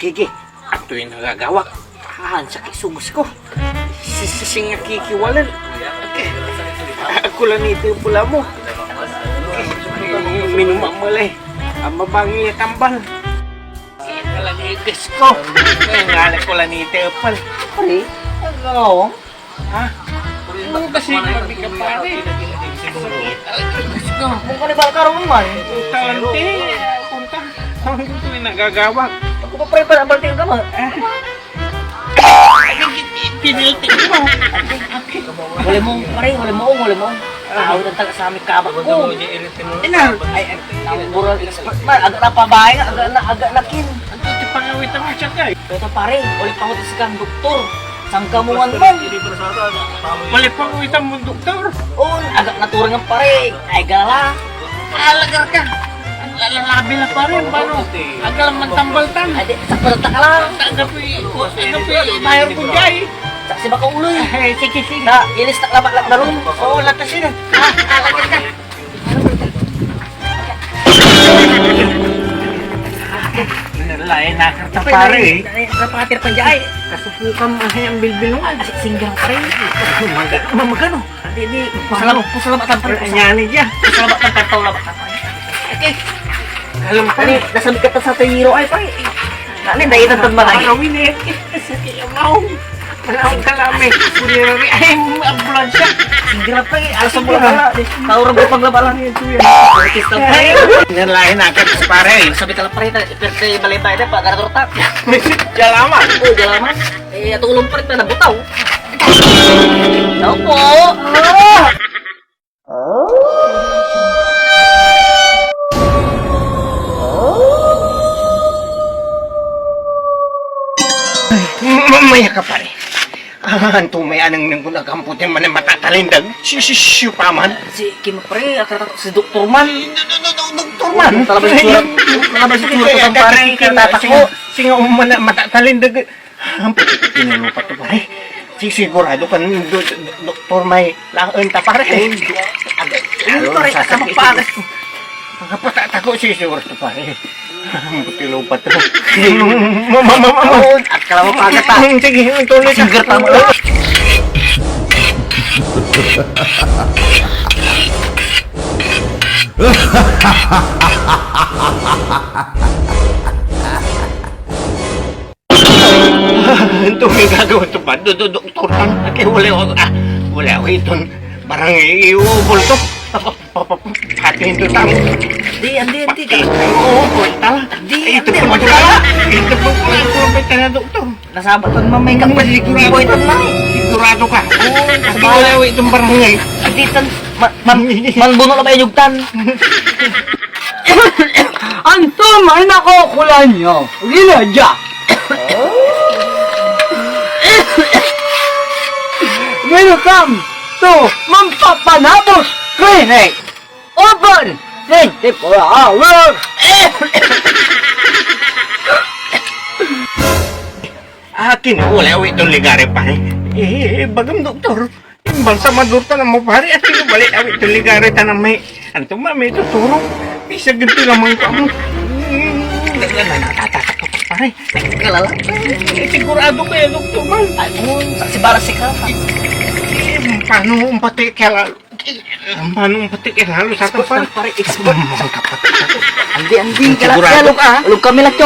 Gigi, ato yung nagagawak. Sakit sugos ko. Sising nga kikiwalan. Okay. Ako lang ito yung pula mo. Minumamalay. Ang mabangi at tambal. Ito lang itis ko. Ngayon ko lang ito yung pal. Pare, ano? Ha? Ano kasi mabi ka pare? Itis ko. Kung kanibal ka rin man. Punta lang te. Punta. Ang ito yung nagagawak. Ako pa pare pa ang balting ka mo. Piniltik mo. Wala mo, pare, wala mo. Tawag ng taga sa aming kabak ko. Ina. Ay, nabural expert man. Agak na pabahay nga, agak na kin. Ang tuti pangawitan mo siya kay. Pero pare, wala pa ko kang doktor. Sangkamungan man. Balik pang uitang mo, doktor. Oh, agak naturang ang pare. Ay, gala. Alagar ka. Lalabi na pa rin. Paano? Agal man tambaltan. Ay, di, sakto ka lang. Agapi. Mayroon ko jay. Saksi ba ka uloy? Ay, sige, sige. Na, ilis tak labat na ron. Oo, latas yun. Alagar ka. Nalay na karta pare eh. Napatir panjay. Kasusukan mo ang bilbil mo. Singgang pare. Magano? Di, pasalamatan pare. Anyani dyan. Pasalamatan pare, labat pare. Okay. Alam pa Ani, nasabi ka sa tayiro ay pare. Nani, dahil ang tagbalay. Arawin eh. Sakit mau. Malawang kalami. Suriri ay ambulansya. Singgira pare, alas mo lang. Taurang ko paglabalan yun. Artist ka pare. Nalain na ka pare. Sabi ka lang pare, iperte balay-balay na pa, garatortak. Jalaman. Oh, jalaman. Eh, atulong pa rin na nabutaw. Tao po. Mamaya ka pare. Antong may anang nang gunagamputin man ang matatalindag. Shoo paman. Si Kim pare, si Dr. Man. Doktor man. Talabas surat ng pare, kinatako. Singa man matatalindag. Tinano pa to pare. Sigurado ka doktor may laon ta pare. Ano pare, kasama pa. Pagkapatatako siguro to pare. Butilo pa to. Akala mo pa agata. Sige, tuloy ka. Sigarta mo. Ito may gagawin ito pa. Doktor lang. Wala ako iton. Barang iubol to. Hatiin to tamo. Hindi. Iubol tala. Ito po magkala. Ito po magkala na doktor. Nasabatan mamay ka pa. Hindi ko ito na. Sigurado ka. Kasi wala ako itong barangay. Aditan. Manbuno na ba yung yugtan? Antum ay nakukulan nyo. Ginadya. Welcome to Mampapanabos Clinic. Open 24 hours. Akin wala ako itong ligari pare. Bagam doktor. Imbang sa madurta na mo pare. Akin balik ako itong ligari tanang may. Anto may tuturo. Bisa ganito naman ka mo. Natatatakot pare. Kalala. Sigurado kayo doktor man. Ay mo, saksi baras si Kapa. Paano umpati kaya lalo sa ito pare? Pare, expert. Andi, Sigurado ka? Ulog kami lang to.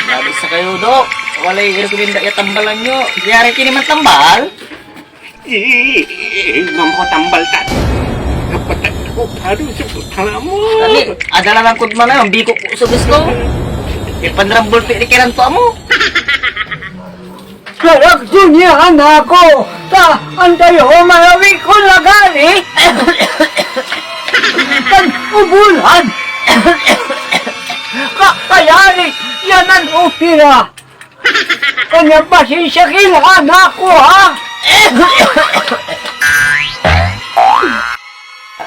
Sabi sa kayo, Dok. Wala yung rekomenda ya tambalan nyo. Kiyari kini man tambal. Ma'am ko tambal ta. Kapatid ko, paano sa putala mo? Dali, adala lang kod man na yung biko ko subis ko. Ipanrambol pi kiran to mo. Karakso niya anak ko. Ta, anday ho malawi ko lagani. Pag-ubulan. Kakayari, yan ang opera. Kanya pasensya kila anak ko, ha?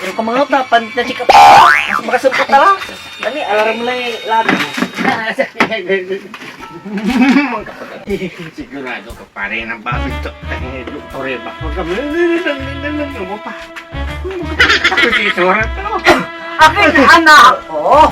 Pero kung mga tapan na si Kapa, mas makasumpot na lang. Dali, alarm lang yung labi. Sigurado ka pare ng babit to. Doktor ba? Huwag ka mo pa. Ako dito. Akin anak ko.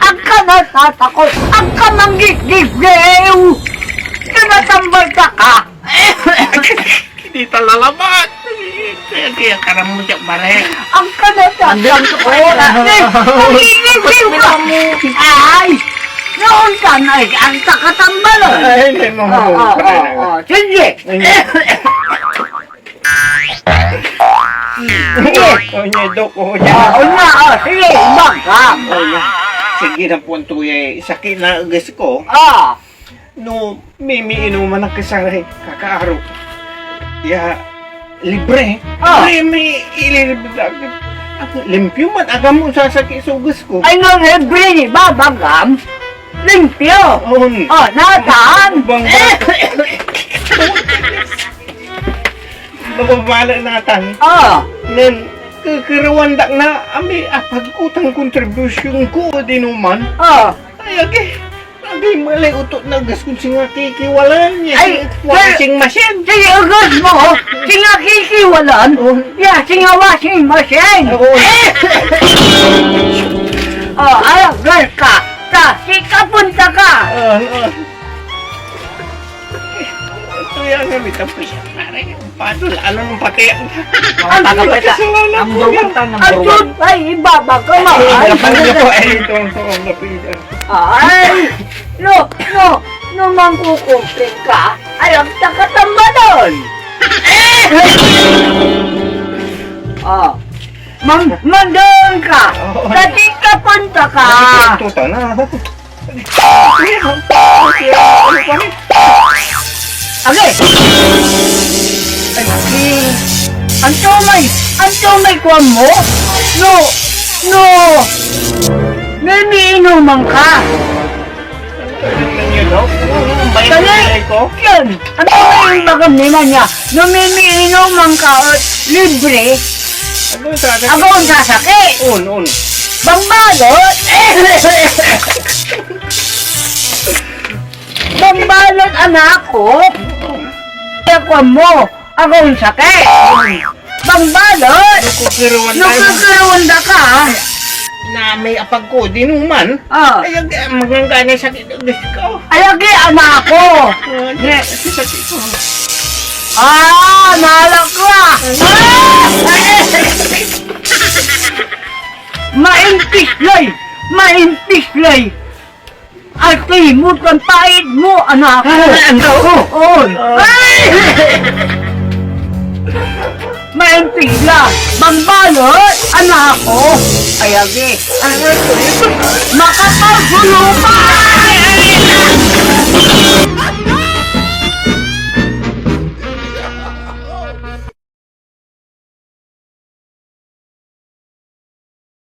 Ang ka natatakot! Ang ka manggigigil! Tinatambal ka! Hindi talalabat. Kaya karam mo siya pare. Ang ka natatakot! Manggigigil ka! Ay! Noon ka na ang takatambal! Ay, hindi mo pare. Sige! Sige! Oh, niya, Dok. Oh, Oo niya. na! Sige! Ibang ka! Oh, niya. Sige na po ito sakit na ugas ko. No, may inuman ng kasari. Kakaaro. Ya, libre. May ililibre. Limpyo man. Agam mo sasakit sa ugas ko. Ay nung libre ni Babagam, limpyo! On. Nataan! Bang Mababala natin. Nen, kekerawan dak na ami apagkutang kontribusyon ko dinuman. Ay, agi malay utot na gas kung singa kikiwalan niya. Ay, Washing machine. Sige, agad mo! Singa kikiwalan! Ya, singa washing machine! Alagal ka! Sika punta ka! Ito yan nga, may tapos siya. Pare, patol, ano nung pati? Ang tagapita. Kasalanan Ang ko yan. number one. Atun ay ibaba ka mo! Kapag ko, ay ito ang soong lapitan. Ay! No mangkukumpling ka, ay ang takatamba doon! Mandun ka! Dati ka punta ka! Ito na. Age! Ang tumay kuwan mo? No! May inuman ka! Bayan ko? Yan! Ang tumay yung bagam nila niya, no may inuman ka at libre, ako ang sasakit! Un. Bangbalot! Bangbalot anak ko! Kuwan mo, ako ang sakit! Bangbalot! Nukukirwanda ka! Na may apag ko, dinuman. Ay, magangganay sakit ang gusto ko. Ayagi anak ko! Sakit ko. Nalak ka! Maimpislay! At timot ang pahid mo, anak ko! Maimpisla! Bambalot! Anak ko! Ayagi! Makapagulupan!